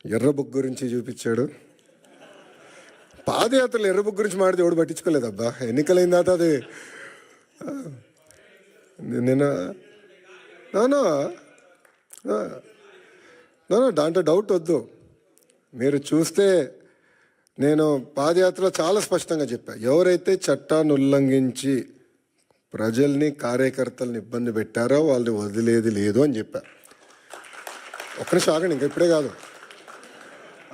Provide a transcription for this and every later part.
ఎర్ర బుక్ గురించి చూపించాడు. పాదయాత్రలు ఎర్ర బుక్ గురించి మాడితే ఎవడు పట్టించుకోలేదబ్బా. ఎన్నికలైన తర్వాత అది నేను దాంట్లో డౌట్ వద్దు. మీరు చూస్తే నేను పాదయాత్రలో చాలా స్పష్టంగా చెప్పాను, ఎవరైతే చట్టాన్ని ఉల్లంఘించి ప్రజల్ని కార్యకర్తలను ఇబ్బంది పెట్టారో వాళ్ళని వదిలేది లేదు అని చెప్పారు. ఒక్క నిమిషం ఆగండి, ఇంకా ఇప్పుడే కాదు.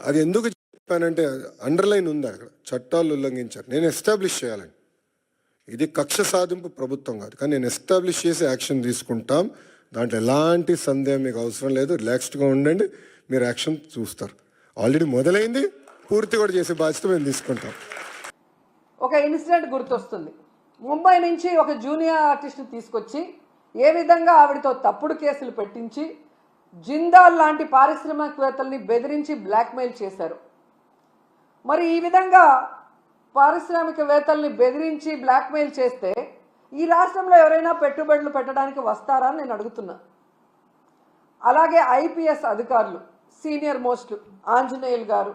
అది ఎందుకు చెప్పానంటే అండర్లైన్ ఉంది అక్కడ, చట్టాలు ఉల్లంఘించారు. నేను ఎస్టాబ్లిష్ చేయాలని, ఇది కక్ష సాధింపు ప్రభుత్వం కాదు, కానీ నేను ఎస్టాబ్లిష్ చేసి యాక్షన్ తీసుకుంటాం. దాంట్లో ఎలాంటి సందేహం మీకు అవసరం లేదు. రిలాక్స్డ్గా ఉండండి, మీరు యాక్షన్ చూస్తారు. ఆల్రెడీ మొదలైంది, పూర్తి కూడా చేసే బాధ్యత మేము తీసుకుంటాం. ఒక ఇన్సిడెంట్ గుర్తొస్తుంది. ముంబై నుంచి ఒక జూనియర్ ఆర్టిస్ట్ని తీసుకొచ్చి ఏ విధంగా ఆవిడతో తప్పుడు కేసులు పెట్టించి జిందాల్ లాంటి పారిశ్రామికవేత్తల్ని బెదిరించి బ్లాక్మెయిల్ చేశారు. మరి ఈ విధంగా పారిశ్రామికవేత్తల్ని బెదిరించి బ్లాక్మెయిల్ చేస్తే ఈ రాష్ట్రంలో ఎవరైనా పెట్టుబడులు పెట్టడానికి వస్తారా అని నేను అడుగుతున్నా. అలాగే ఐపీఎస్ అధికారులు సీనియర్ మోస్ట్ ఆంజనేయులు గారు,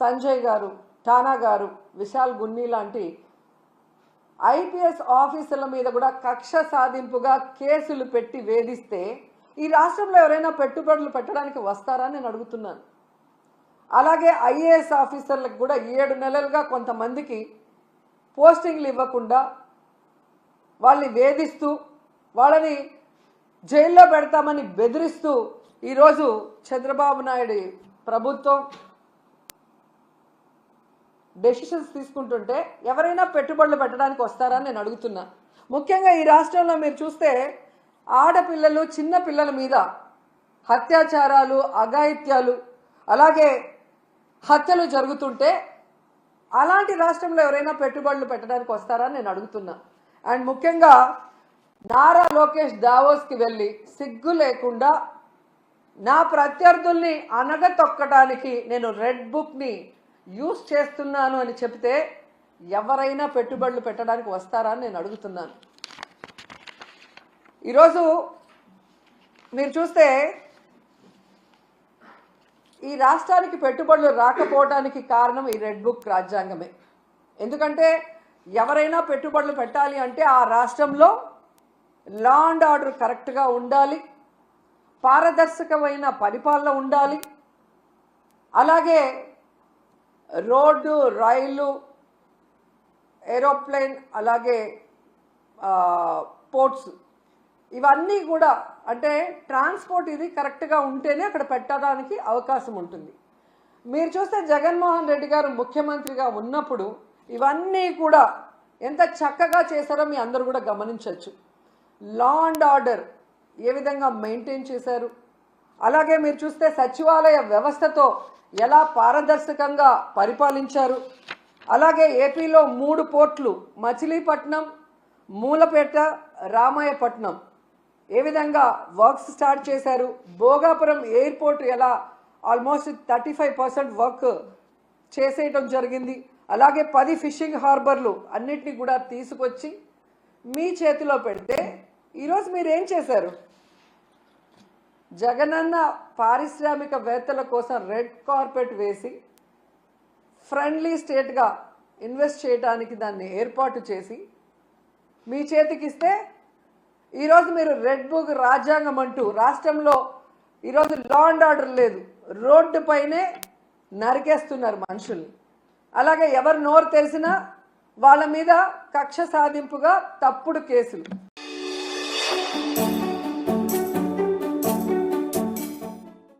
సంజయ్ గారు, ఠానా గారు, విశాల్ గున్ని లాంటి ఐపీఎస్ ఆఫీసర్ల మీద కూడా కక్ష సాధింపుగా కేసులు పెట్టి వేధిస్తే ఈ రాష్ట్రంలో ఎవరైనా పెట్టుబడులు పెట్టడానికి వస్తారా నేను అడుగుతున్నాను. అలాగే ఐఏఎస్ ఆఫీసర్లకు కూడా 7 నెలలుగా కొంతమందికి పోస్టింగ్లు ఇవ్వకుండా వాళ్ళని వేధిస్తూ వాళ్ళని జైల్లో పెడతామని బెదిరిస్తూ ఈరోజు చంద్రబాబు నాయుడు ప్రభుత్వం డెసిషన్స్ తీసుకుంటుంటే ఎవరైనా పెట్టుబడులు పెట్టడానికి వస్తారా నేను అడుగుతున్నా. ముఖ్యంగా ఈ రాష్ట్రంలో మీరు చూస్తే ఆడపిల్లలు, చిన్న పిల్లల మీద అత్యాచారాలు, అఘాయిత్యాలు, అలాగే హత్యలు జరుగుతుంటే అలాంటి రాష్ట్రంలో ఎవరైనా పెట్టుబడులు పెట్టడానికి వస్తారా నేను అడుగుతున్నా. అండ్ ముఖ్యంగా నారా లోకేష్ దావోస్కి వెళ్ళి సిగ్గు లేకుండా నా ప్రత్యర్థుల్ని అనగతొక్కడానికి నేను రెడ్ బుక్ని యూజ్ చేస్తున్నాను అని చెప్తే ఎవరైనా పెట్టుబడులు పెట్టడానికి వస్తారా అని నేను అడుగుతున్నాను. ఈరోజు మీరు చూస్తే ఈ రాష్ట్రానికి పెట్టుబడులు రాకపోవడానికి కారణం ఈ రెడ్ బుక్ రాజ్యాంగమే. ఎందుకంటే ఎవరైనా పెట్టుబడులు పెట్టాలి అంటే ఆ రాష్ట్రంలో లా అండ్ ఆర్డర్ కరెక్ట్గా ఉండాలి, పారదర్శకమైన పరిపాలన ఉండాలి, అలాగే రోడ్డు, రైలు, ఏరోప్లేన్, అలాగే పోర్ట్స్, ఇవన్నీ కూడా అంటే ట్రాన్స్పోర్ట్ ఇది కరెక్ట్గా ఉంటేనే అక్కడ పెట్టడానికి అవకాశం ఉంటుంది. మీరు చూస్తే జగన్మోహన్ రెడ్డి గారు ముఖ్యమంత్రిగా ఉన్నప్పుడు ఇవన్నీ కూడా ఎంత చక్కగా చేశారో మీ అందరూ కూడా గమనించవచ్చు. లా అండ్ ఆర్డర్ ఏ విధంగా మెయింటైన్ చేశారు, అలాగే మీరు చూస్తే సచివాలయ వ్యవస్థతో ఎలా పారదర్శకంగా పరిపాలించారు, అలాగే ఏపీలో 3 పోర్ట్లు మచిలీపట్నం, మూలపేట, రామాయపట్నం ఏ విధంగా వర్క్స్ స్టార్ట్ చేశారు, భోగాపురం ఎయిర్పోర్ట్ ఎలా ఆల్మోస్ట్ 35% వర్క్ చేసేయటం జరిగింది, అలాగే 10 ఫిషింగ్ హార్బర్లు అన్నిటినీ కూడా తీసుకొచ్చి మీ చేతిలో పెడితే ఈరోజు మీరు ఏం చేశారు? జగనన్న పారిశ్రామికవేత్తల కోసం రెడ్ కార్పెట్ వేసి ఫ్రెండ్లీ స్టేట్గా ఇన్వెస్ట్ చేయడానికి దాన్ని ఏర్పాటు చేసి మీ చేతికిస్తే ఈరోజు మీరు రెడ్ బుక్ రాజ్యాంగం అంటూ రాష్ట్రంలో ఈరోజు లా అండ్ ఆర్డర్ లేదు, రోడ్డు పైనే నరికేస్తున్నారు మనుషుల్ని. అలాగే ఎవరు నోరు తెరిసినా వాళ్ళ మీద కక్ష సాధింపుగా తప్పుడు కేసులు.